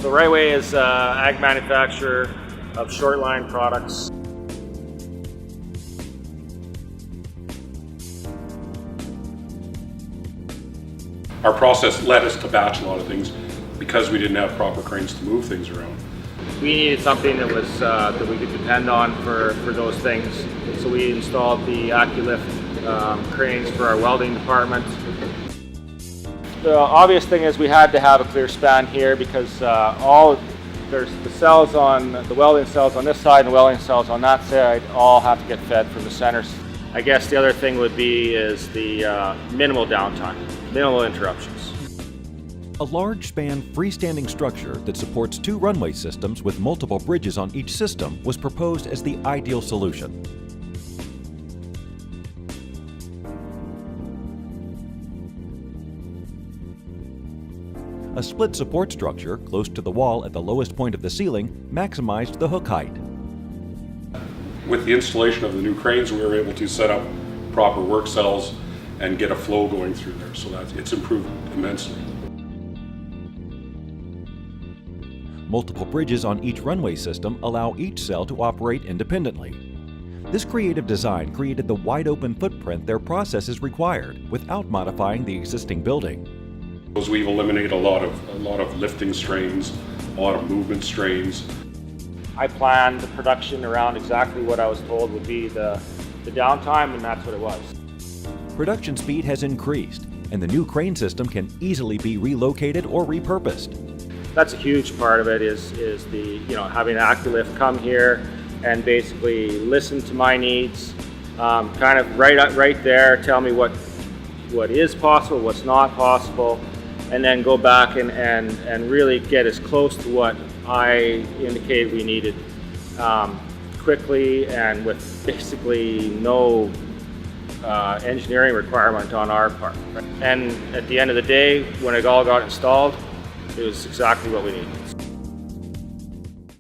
So RiteWay is an ag manufacturer of short line products. Our process led us to batch a lot of things because we didn't have proper cranes to move things around. We needed something that was that we could depend on for those things. So we installed the Acculift cranes for our welding department. The obvious thing is we had to have a clear span here because there's the cells on the welding cells on this side and the welding cells on that side all have to get fed from the centers. I guess the other thing would be is the minimal downtime, minimal interruptions. A large span freestanding structure that supports 2 runway systems with multiple bridges on each system was proposed as the ideal solution. A split support structure close to the wall at the lowest point of the ceiling maximized the hook height. With the installation of the new cranes, we were able to set up proper work cells and get a flow going through there, so that it's improved immensely. Multiple bridges on each runway system allow each cell to operate independently. This creative design created the wide-open footprint their processes required without modifying the existing building. We've eliminated a lot of lifting strains, a lot of movement strains. I planned the production around exactly what I was told would be the downtime, and that's what it was. Production speed has increased, and the new crane system can easily be relocated or repurposed. That's a huge part of it is the having Acculift come here and basically listen to my needs, kind of right there, tell me what is possible, what's not possible, and then go back and really get as close to what I indicated we needed quickly and with basically no engineering requirement on our part. And at the end of the day, when it all got installed, it was exactly what we needed.